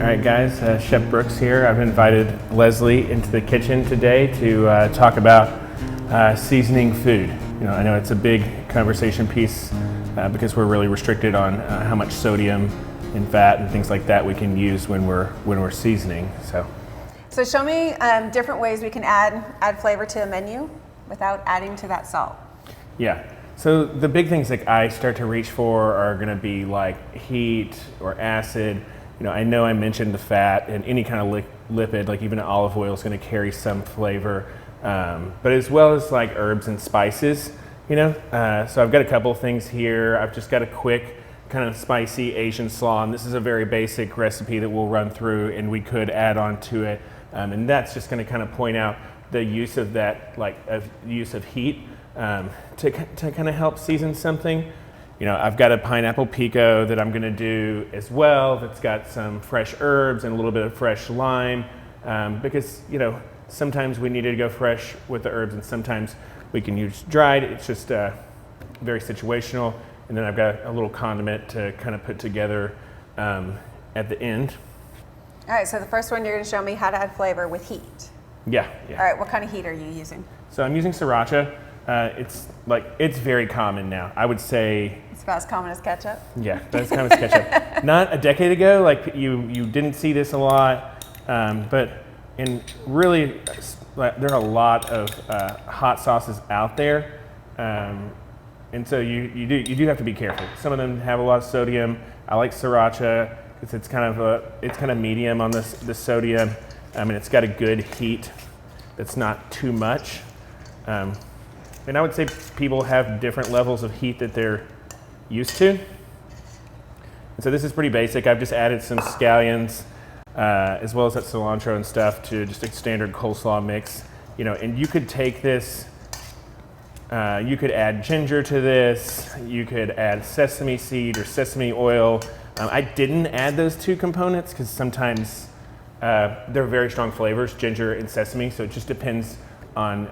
All right, guys, Chef Brooks here. I've invited Leslie into the kitchen today to talk about seasoning food. You know, I know it's a big conversation piece because we're really restricted on how much sodium and fat and things like that we can use when we're seasoning. So show me different ways we can add flavor to a menu without adding to that salt. Yeah. So the big things like I start to reach for are going to be like heat or acid. You know I mentioned the fat, and any kind of lipid, like even olive oil, is going to carry some flavor, but as well as like herbs and spices. So I've got a couple of things here. I've just got a quick kind of spicy Asian slaw, and this is a very basic recipe that we'll run through, and we could add on to it, and that's just going to kind of point out the use of that, use of heat to kind of help season something. I've got a pineapple pico that I'm going to do as well that's got some fresh herbs and a little bit of fresh lime because, sometimes we need to go fresh with the herbs and sometimes we can use dried. It's just very situational. And then I've got a little condiment to kind of put together at the end. All right, so the first one, you're going to show me how to add flavor with heat. Yeah. All right, what kind of heat are you using? So I'm using sriracha. It's very common now. I would say it's about as common as ketchup. Yeah, that's kind of ketchup. Not a decade ago, you didn't see this a lot, but really, there are a lot of hot sauces out there, and so you do have to be careful. Some of them have a lot of sodium. I like sriracha because it's kind of medium on the sodium. It's got a good heat that's not too much. And I would say people have different levels of heat that they're used to. And so this is pretty basic. I've just added some scallions as well as that cilantro and stuff to just a standard coleslaw mix. And you could take this, you could add ginger to this, you could add sesame seed or sesame oil. I didn't add those two components because sometimes they're very strong flavors, ginger and sesame, so it just depends on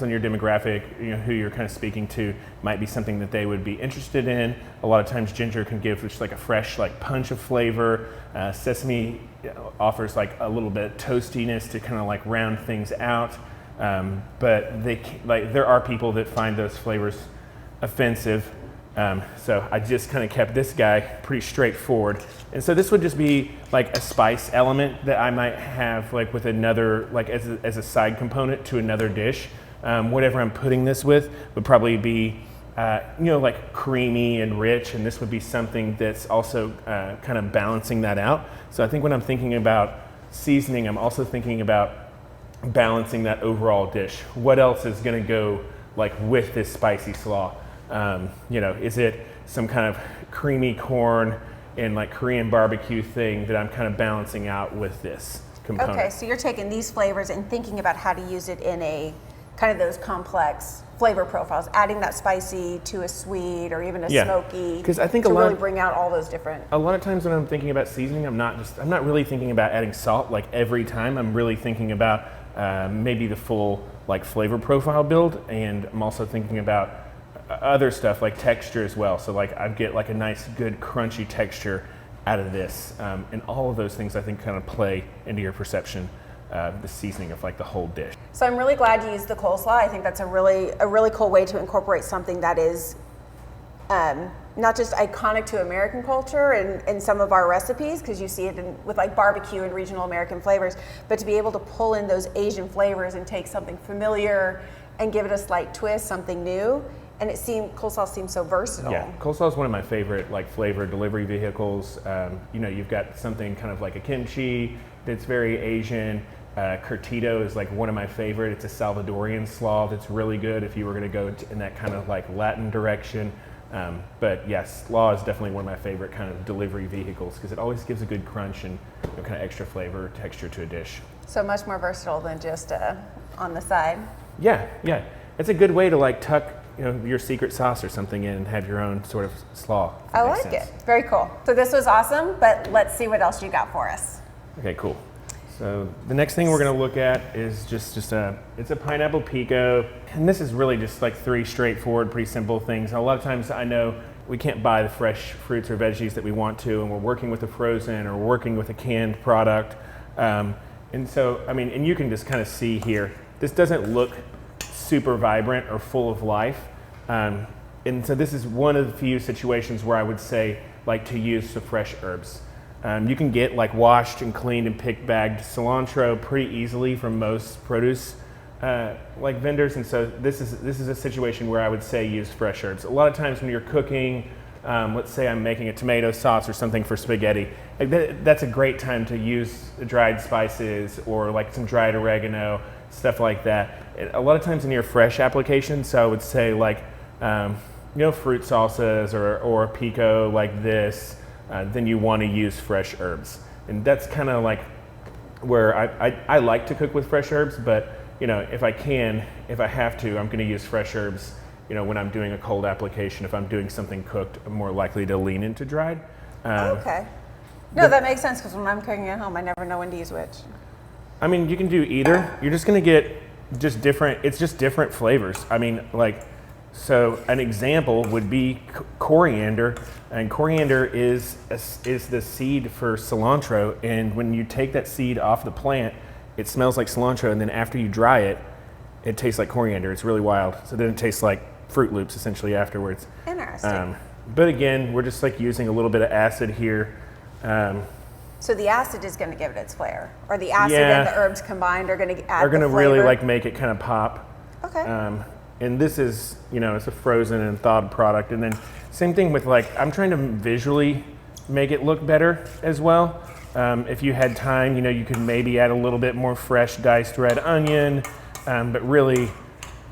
your demographic, who you're kind of speaking to. Might be something that they would be interested in. A lot of times ginger can give just like a fresh punch of flavor. Sesame offers like a little bit of toastiness to kind of round things out. But there are people that find those flavors offensive. So I just kind of kept this guy pretty straightforward. And so this would just be like a spice element that I might have with another, as a side component to another dish. Whatever I'm putting this with would probably be, creamy and rich. And this would be something that's also kind of balancing that out. So I think when I'm thinking about seasoning, I'm also thinking about balancing that overall dish. What else is going to go with this spicy slaw? Is it some kind of creamy corn and Korean barbecue thing that I'm kind of balancing out with this component? Okay, so you're taking these flavors and thinking about how to use it in a kind of those complex flavor profiles, adding that spicy to a sweet or even a smoky, because I think to really bring out all those different. A lot of times when I'm thinking about seasoning, I'm not really thinking about adding salt every time. I'm really thinking about maybe the full flavor profile build, and I'm also thinking about other stuff like texture as well. So I get a nice good crunchy texture out of this, and all of those things I think kind of play into your perception of the seasoning of the whole dish. So I'm really glad you used the coleslaw. I think that's a really cool way to incorporate something that is not just iconic to American culture and some of our recipes, because you see it with barbecue and regional American flavors, but to be able to pull in those Asian flavors and take something familiar and give it a slight twist, something new. And coleslaw seems so versatile. Yeah, coleslaw is one of my favorite flavor delivery vehicles. You've got something kind of like a kimchi that's very Asian. Curtido is one of my favorite. It's a Salvadorian slaw that's really good if you were going to go in that kind of Latin direction. But yes, slaw is definitely one of my favorite kind of delivery vehicles because it always gives a good crunch and kind of extra flavor, texture to a dish. So much more versatile than just on the side. Yeah. It's a good way to tuck your secret sauce or something in and have your own sort of slaw. I like it. Very cool. So this was awesome, but let's see what else you got for us. Okay, cool. So the next thing we're going to look at is it's a pineapple pico, and this is really just three straightforward, pretty simple things. And a lot of times I know we can't buy the fresh fruits or veggies that we want to, and we're working with a frozen or working with a canned product. And so, I mean, and you can just kind of see here, this doesn't look super vibrant or full of life. And so this is one of the few situations where I would say like to use the fresh herbs. You can get like washed and cleaned and pick bagged cilantro pretty easily from most produce like vendors, and so this is a situation where I would say use fresh herbs. A lot of times when you're cooking, let's say I'm making a tomato sauce or something for spaghetti, like that's a great time to use dried spices or like some dried oregano, stuff like that. A lot of times in your fresh applications, so I would say like fruit salsas or pico like this, then you want to use fresh herbs, and that's kind of like where I like to cook with fresh herbs, but if I have to, I'm going to use fresh herbs, when I'm doing a cold application. If I'm doing something cooked, I'm more likely to lean into dried. Okay. No, that makes sense, because when I'm cooking at home, I never know when to use which. I mean, you can do either. You're just going to get just different flavors. I mean, so an example would be coriander, and coriander is the seed for cilantro, and when you take that seed off the plant, it smells like cilantro, and then after you dry it, it tastes like coriander. It's really wild. So then it tastes like Fruit Loops essentially afterwards. Interesting. But again, we're just like using a little bit of acid here. So the acid is going to give it its flavor, or the acid and the herbs combined are going to add the flavor? Are going to really like make it kind of pop. Okay. And this is, it's a frozen and thawed product. And then same thing with I'm trying to visually make it look better as well. If you had time, you could maybe add a little bit more fresh diced red onion, but really,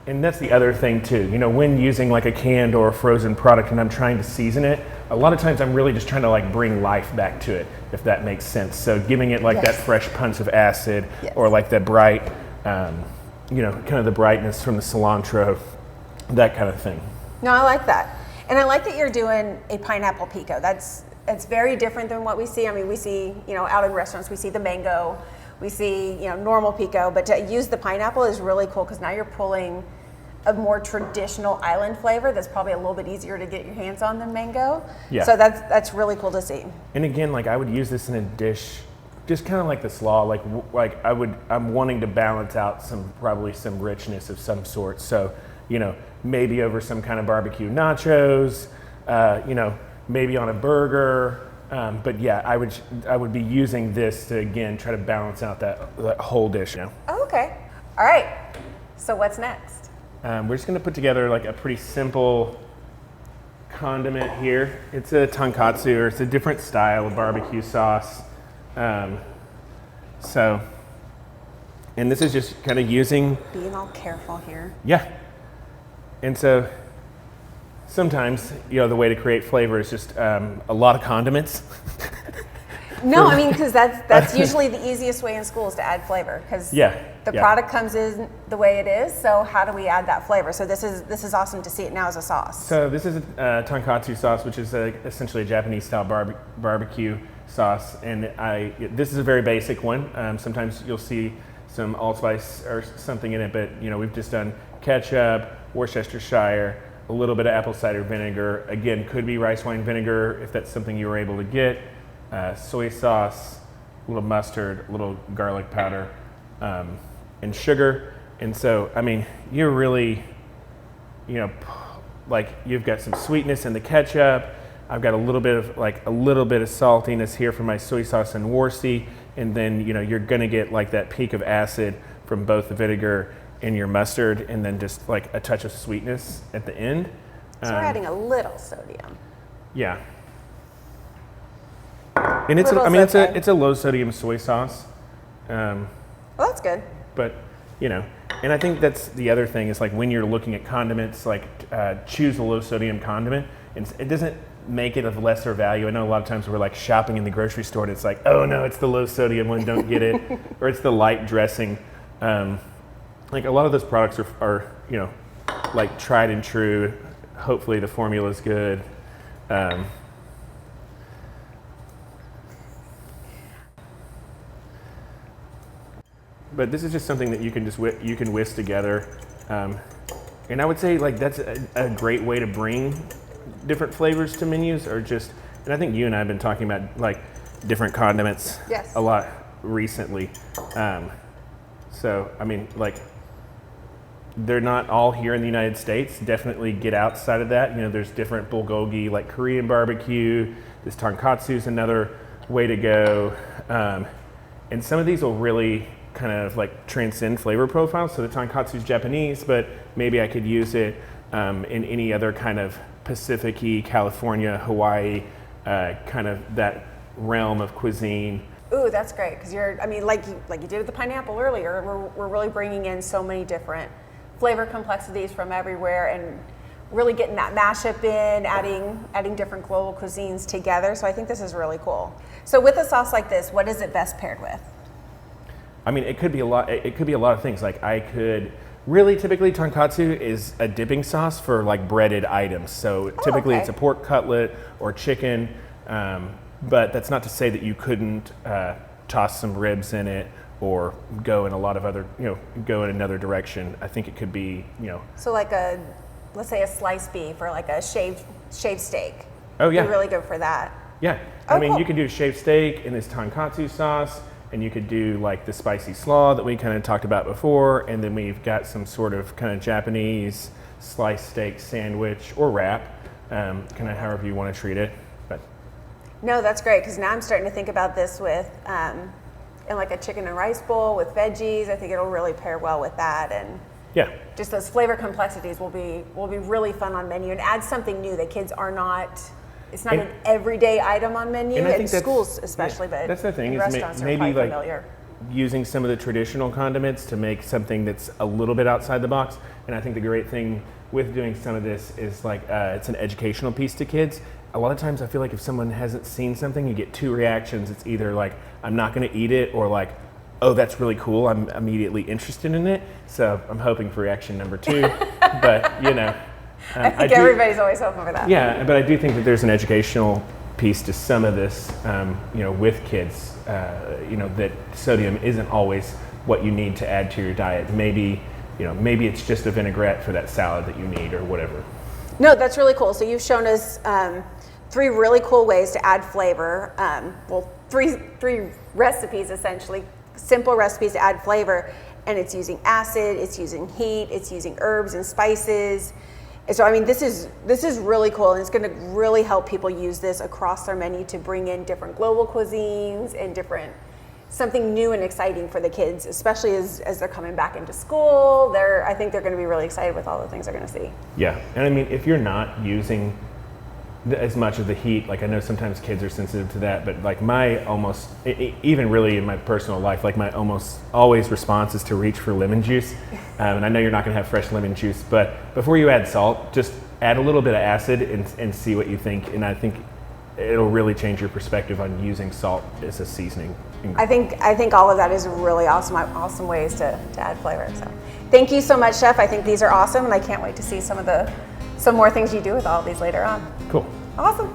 and that's the other thing too, when using like a canned or a frozen product and I'm trying to season it, a lot of times I'm really just trying to bring life back to it, if that makes sense. So giving it that fresh punch of acid, or like that bright, kind of the brightness from the cilantro, that kind of thing. No, I like that. And I like that you're doing a pineapple pico. It's very different than what we see. I mean, we see, out in restaurants, we see the mango, we see, normal pico, but to use the pineapple is really cool, because now you're pulling a more traditional island flavor that's probably a little bit easier to get your hands on than mango. Yeah. So that's really cool to see. And again, I would use this in a dish, just kind of like the slaw, I'm wanting to balance out probably some richness of some sort. So, maybe over some kind of barbecue nachos, maybe on a burger, but yeah, I would be using this to again try to balance out that whole dish. Oh, okay, all right. So what's next? We're just going to put together a pretty simple condiment here. It's a tonkatsu, or it's a different style of barbecue sauce. And this is just kind of using. Being all careful here. Yeah, and so. Sometimes, the way to create flavor is just a lot of condiments. No, I mean, because that's usually the easiest way in school is to add flavor, because the product comes in the way it is. So how do we add that flavor? So this is awesome to see it now as a sauce. So this is a Tonkatsu sauce, which is essentially a Japanese style barbecue sauce, and this is a very basic one. Sometimes you'll see some allspice or something in it, but we've just done ketchup, Worcestershire, a little bit of apple cider vinegar. Again, could be rice wine vinegar if that's something you were able to get. Soy sauce, a little mustard, a little garlic powder, and sugar. And so, I mean, you're really, you've got some sweetness in the ketchup. I've got a little bit of saltiness here from my soy sauce and Worcester, and then you're gonna get that peak of acid from both the vinegar in your mustard, and then just a touch of sweetness at the end. So we're adding a little sodium. Yeah. And it's a low sodium soy sauce. Well, that's good. But and I think that's the other thing is when you're looking at condiments, choose a low sodium condiment, and it doesn't make it of lesser value. I know a lot of times we're shopping in the grocery store, and it's oh no, it's the low sodium one, don't get it, or it's the light dressing. A lot of those products are tried and true. Hopefully the formula is good. But this is just something that you can whisk together. And I would say that's a great way to bring different flavors to menus, or just, and I think you and I have been talking about like different condiments Yes. a lot recently. So, I mean, like, they're not all here in the United States. Definitely get outside of that. You know, there's different bulgogi, like Korean barbecue. This tonkatsu is another way to go. And some of these will really kind of like transcend flavor profiles. So the tonkatsu is Japanese, but maybe I could use it in any other kind of Pacific-y, California, Hawaii, kind of that realm of cuisine. Ooh, that's great, because I mean, like you did with the pineapple earlier, we're really bringing in so many different flavor complexities from everywhere, and really getting that mashup in, adding different global cuisines together. So I think this is really cool. So with a sauce like this, what is it best paired with? I mean, it could be a lot. It could be a lot of things. Like I could really, typically tonkatsu is a dipping sauce for like breaded items. So typically it's a pork cutlet or chicken. But that's not to say that you couldn't toss some ribs in it or go in a lot of other, go in another direction. I think it could be, So like let's say a sliced beef or like a shaved steak. Oh yeah. Be really good for that. Yeah. Oh, I mean, cool. you could do shaved steak in this tonkatsu sauce, and you could do like the spicy slaw that we kind of talked about before, and then we've got some sort of kind of Japanese sliced steak sandwich or wrap, kind of however you want to treat it. But No, that's great, because now I'm starting to think about this with in like a chicken and rice bowl with veggies. I think it'll really pair well with that, and yeah. just those flavor complexities will be really fun on menu, and add something new that kids are not. It's not an everyday item on menu in schools, especially. But that's the thing, is restaurants are maybe quite like familiar. using some of the traditional condiments to make something that's a little bit outside the box. And I think the great thing with doing some of this is like it's an educational piece to kids. A lot of times I feel like if someone hasn't seen something, you get two reactions. It's either like, I'm not going to eat it, or like, oh, that's really cool, I'm immediately interested in it. So I'm hoping for reaction number two. But I think everybody's always hoping for that. Yeah, but I do think that there's an educational piece to some of this, with kids, that sodium isn't always what you need to add to your diet. Maybe it's just a vinaigrette for that salad that you need or whatever. No, that's really cool. So you've shown us 3 really cool ways to add flavor. Three recipes essentially, simple recipes to add flavor, and it's using acid, it's using heat, it's using herbs and spices. And so I mean, this is really cool, and it's going to really help people use this across their menu to bring in different global cuisines and something new and exciting for the kids, especially as they're coming back into school. I think they're going to be really excited with all the things they're going to see. Yeah, and I mean, if you're not using as much of the heat, like I know sometimes kids are sensitive to that, but like even really in my personal life, like my almost always response is to reach for lemon juice. And I know you're not going to have fresh lemon juice, but before you add salt, just add a little bit of acid and see what you think. And I think it'll really change your perspective on using salt as a seasoning. I think all of that is really awesome ways to add flavor. So thank you so much, Chef. I think these are awesome, and I can't wait to see some more things you do with all of these later on. Cool. Awesome.